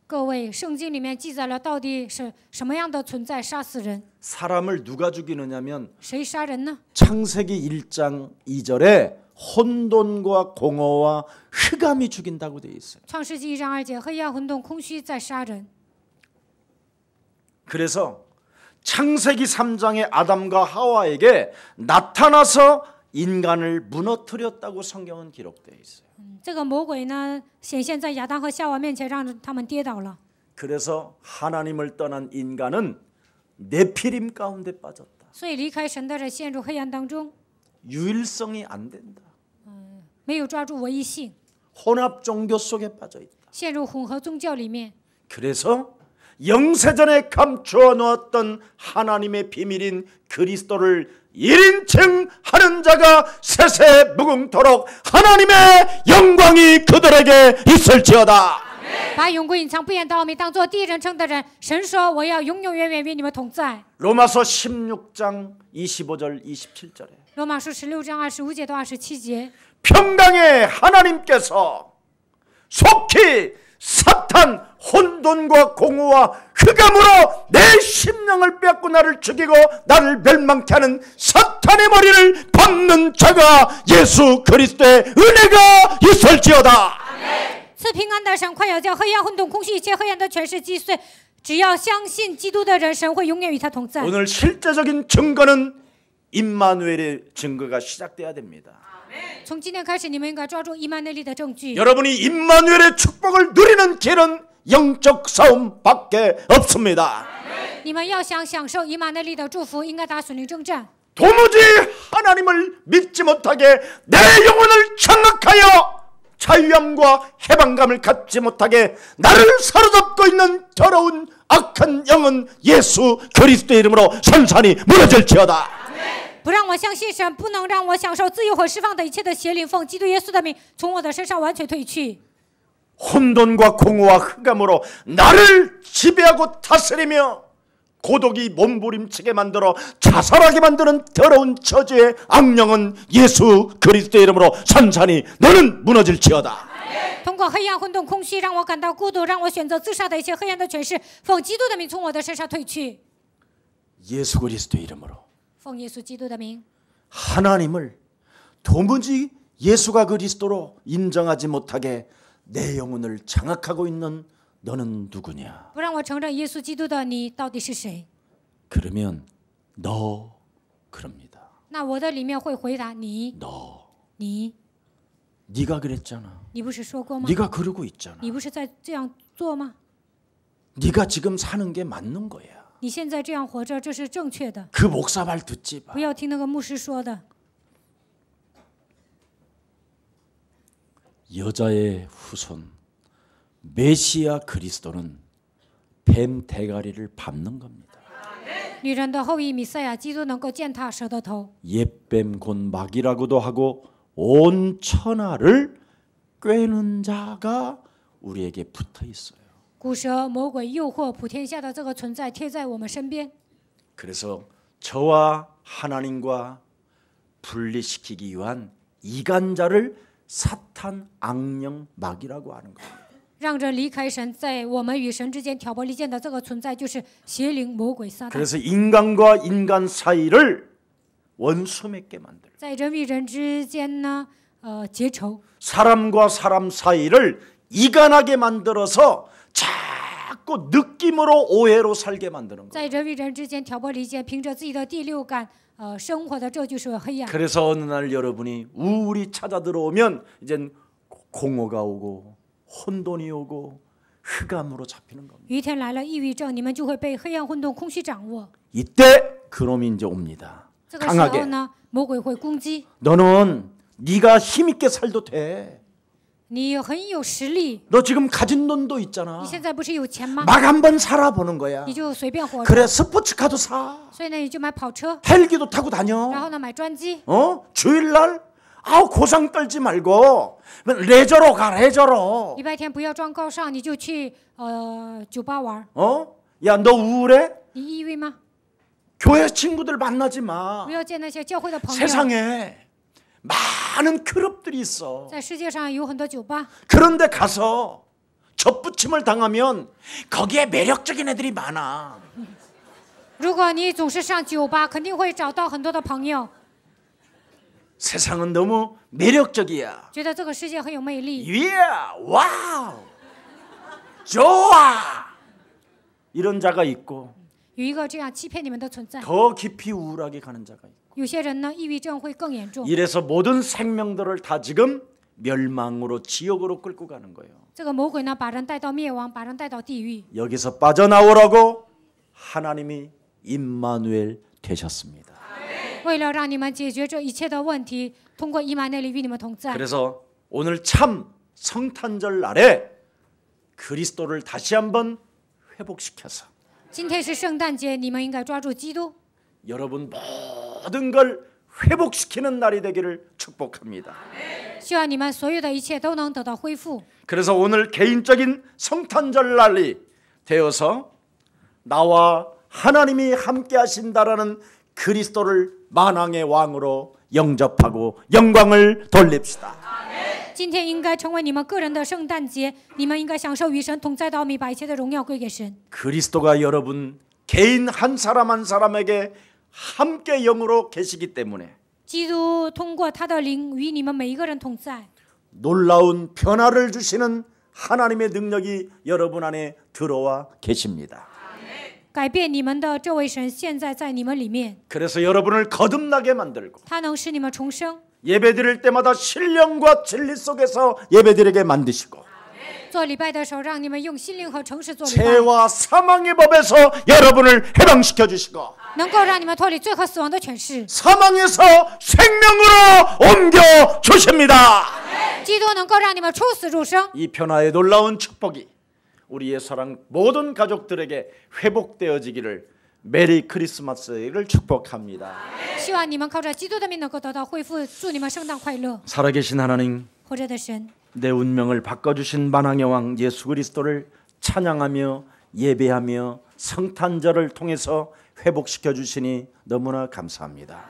各位，圣经里面记载了到底是什么样的存在杀死人？ 사람을 누가 죽이느냐면 谁杀人呢？ 창세기 1장 2절에 혼돈과 공허와 흑암이 죽인다고 돼 있어요. 创世纪1章2节，黑暗、混沌、空虚在杀人。 그래서 창세기 3장의 아담과 하와에게 나타나서 인간을 무너뜨렸다고 성경은 기록되어 있어요. 这个魔鬼呢，显现在亚当和夏娃面前，让他们跌倒了。 그래서 하나님을 떠난 인간은 네피림 가운데 빠졌다. 所以离开神的人陷入黑暗当中， 유일성이 안 된다. 没有抓住唯一性， 혼합 종교 속에 빠져 있다. 陷入混合宗教里面。 그래서 영세전에 감추어 놓았던 하나님의 비밀인 그리스도를 1인칭 하는 자가 세세 무궁토록 하나님의 영광이 그들에게 있을지어다. 把永贵隐藏不言的奥秘当作第一人称的人，神说：“我要永永远远与你们同在。” 로마서 16장 25절 27절에 罗马书16章25节到27节， 평강의 하나님께서 속히 사탄 혼돈과 공허와 흑암으로 내 심령을 빼앗고 나를 죽이고 나를 멸망케 하는 사탄의 머리를 박는 자가 예수 그리스도의 은혜가 있을지어다. 赐平安的神快要将黑暗、混沌、空虚一切黑暗的权势击碎。只要相信基督的人，神会永远与他同在。 오늘 실제적인 증거는 임마누엘의 증거가 시작돼야 됩니다. 从今天开始，你们应该抓住以马内利的证据。 여러분이 임마누엘의 축복을 누리는 길은 영적 싸움밖에 없습니다. 你们要想享受以马内利的祝福，应该打属灵征战。 도무지 하나님을 믿지 못하게 내 영혼을 장악하여 자유함과 해방감을 갖지 못하게 나를 사로잡고 있는 더러운 악한 영은 예수 그리스도의 이름으로 산산이 무너질지어다. 不让我相信神，不能让我享受自由和释放的一切的邪灵，奉基督耶稣的名，从我的身上完全退去。 혼돈과 공허와 흑암으로 나를 지배하고 다스리며 고독이 몸부림치게 만들어 자살하게 만드는 더러운 저주의 악령은 예수 그리스도의 이름으로 선산히 너는 무너질지어다. 通过黑暗、混沌、空虚，让我感到孤独，让我选择自杀的一切黑暗的权势，奉基督的名从我的身上退去。 예수 그리스도의 이름으로 奉耶稣基督的名， 하나님을 도무지 예수가 그리스도로 인정하지 못하게 내 영혼을 장악하고 있는 너는 누구냐? 不让我承认耶稣基督的你到底是谁？ 그러면 너 그럽니다. 那我的里面会回答你， 너 你， 네가 그랬잖아. 你不是说过吗？ 네가 그러고 있잖아. 你不是在这样做吗？ 네가 지금 사는 게 맞는 거야. 你现在这样活着，这是正确的。 그 목사 말 듣지 마. 不要听那个牧师说的。 여자의 후손 메시아 그리스도는 뱀 대가리를 밟는 겁니다. 女人的后裔弥赛亚基督能够践踏蛇的头， 옛뱀 곧 마귀라고도 하고 온 천하를 꿰는 자가 우리에게 붙어 있어요. 古蛇、魔鬼、诱惑、普天下的这个存在贴在我们身边。 그래서 저와 하나님과 분리시키기 위한 이간자를 사탄 악령 마귀라고 하는 거예요. 让人离开神，在我们与神之间挑拨离间的这个存在，就是邪灵、魔鬼、撒旦。 그래서 인간과 인간 사이를 원수 맺게 만들고 在人与人之间呢，结仇； 사람과 사람 사이를 이간하게 만들어서 자꾸 느낌으로 오해로 살게 만드는 거예요. 在人与人之间挑拨离间，凭着自己的第六感，生活的这就是黑暗。 그래서 어느 날 여러분이 우울이 찾아 들어오면 이젠 공허가 오고 혼돈이 오고 흑암으로 잡히는 겁니다. 有一天来了抑郁症，你们就会被黑暗、混沌、空虚掌握。 이때 그놈이 이제 옵니다. 这个时候 강하게 呢，魔鬼会攻击 너는 네가 힘 있게 살도 돼. 你，很有实力。 너 지금 가진 돈도 있잖아. 你现在不是有钱吗？ 막 한번 살아보는 거야. 你就随便活着。 그래 스포츠카도 사. 所以呢，你就买跑车， 헬기도 타고 다녀. 然后呢买专机。 주일날 아우 고상 떨지 말고 레저로 가 레저로. 礼拜天不要装高尚，你就去酒吧玩。 야 너 우울해? 你抑郁吗？ 교회 친구들 만나지 마. 不要见那些教会的朋友。 세상에 많은 클럽들이 있어. 在世界上有很多酒吧， 그런데 가서 접붙임을 당하면 거기에 매력적인 애들이 많아. 如果你总是上酒吧，肯定会找到很多的朋友， 세상은 너무 매력적이야. 觉得这个世界很有魅力。 와우, 좋아. 이런 자가 있고 有一个这样欺骗你们的存在。 더 깊이 우울하게 가는 자가 있고 有些人呢，抑郁症会更严重。 이래서 모든 생명들을 다 지금 멸망으로 지옥으로 끌고 가는 거예요. 这个魔鬼呢，把人带到灭亡，把人带到地狱。 여기서 빠져나오라고 하나님이 임마누엘 되셨습니다. 为了让你们解决这一切的问题，通过以马内利与你们同在。 그래서 오늘 참 성탄절 날에 그리스도를 다시 한번 회복시켜서 今天是圣诞节，你们应该抓住基督， 여러분 모든 걸 회복시키는 날이 되기를 축복합니다. 希望你们所有的一切都能得到恢复。 그래서 오늘 개인적인 성탄절 날이 되어서 나와 하나님이 함께 하신다라는 그리스도를 만왕의 왕으로 영접하고 영광을 돌립시다. 今天应该成为你们个人的圣诞节，你们应该享受与神同在的奥秘，把一切的荣耀归给神。 그리스도가 여러분 개인 한 사람 한 사람에게 함께 영으로 계시기 때문에 基督通过他的灵与你们每一个人同在， 놀라운 변화를 주시는 하나님의 능력이 여러분 안에 들어와 계십니다. 改变你们的这位神现在在你们里面， 그래서 여러분을 거듭나게 만들고 他能使你们重生。 예배드릴 때마다 신령과 진리 속에서 예배드리게 만드시고 做礼拜的时候，让你们用心灵和诚实做礼拜， 죄와 사망의 법에서 여러분을 해방시켜 주시고 能够让你们脱离罪和死亡的权势。 사망에서 생명으로 옮겨 주십니다. 基督能够让你们出死入生。 이 변화의 놀라운 축복이 우리의 사랑 모든 가족들에게 회복되어지기를 메리 크리스마스를 축복합니다. 希望你们靠着基督的名能够得到恢复，祝你们圣诞快乐。 살아계신 하나님, 活着的神， 내 운명을 바꿔주신 만왕의 왕 예수 그리스도를 찬양하며 예배하며 성탄절을 통해서 회복시켜 주시니 너무나 감사합니다.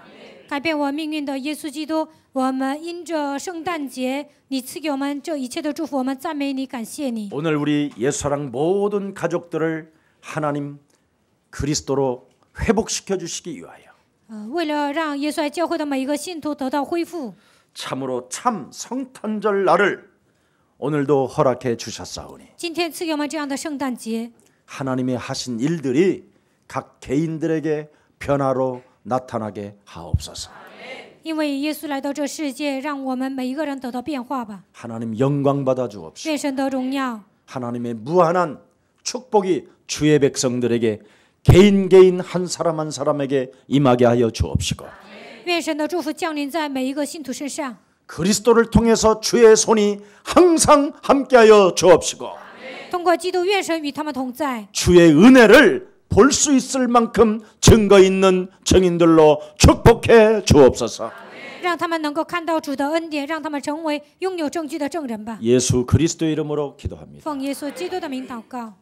改变我命运的耶稣基督，我们因着圣诞节，你赐给我们这一切的祝福，我们赞美你，感谢你。 오늘 우리 예수사랑 모든 가족들을 하나님 그리스도로 회복시켜 주시기 위하여 为了让耶稣爱教会的每一个信徒得到恢复， 참으로 참 성탄절 날을 오늘도 허락해 주셨사오니 今天赐给我们这样的圣诞节， 하나님의 하신 일들이 각 개인들에게 변화로 나타나게 하옵소서. 因为耶稣来到这世界，让我们每一个人得到变化吧。 하나님 영광 받아 주옵시고 愿神得荣耀， 하나님의 무한한 축복이 주의 백성들에게 개인 한 사람 한 사람에게 임하게 하여 주옵시고 愿神的祝福降临在每一个信徒身上。 그리스도를 통해서 주의 손이 항상 함께하여 주옵시고 通过基督，愿神与他们同在， 주의 은혜를 볼 수 있을 만큼 증거 있는 증인들로 축복해 주옵소서. 让他们能够看到主的恩典，让他们成为拥有证据的证人吧。 예수 그리스도 이름으로 기도합니다. 奉耶稣基督的名祷告。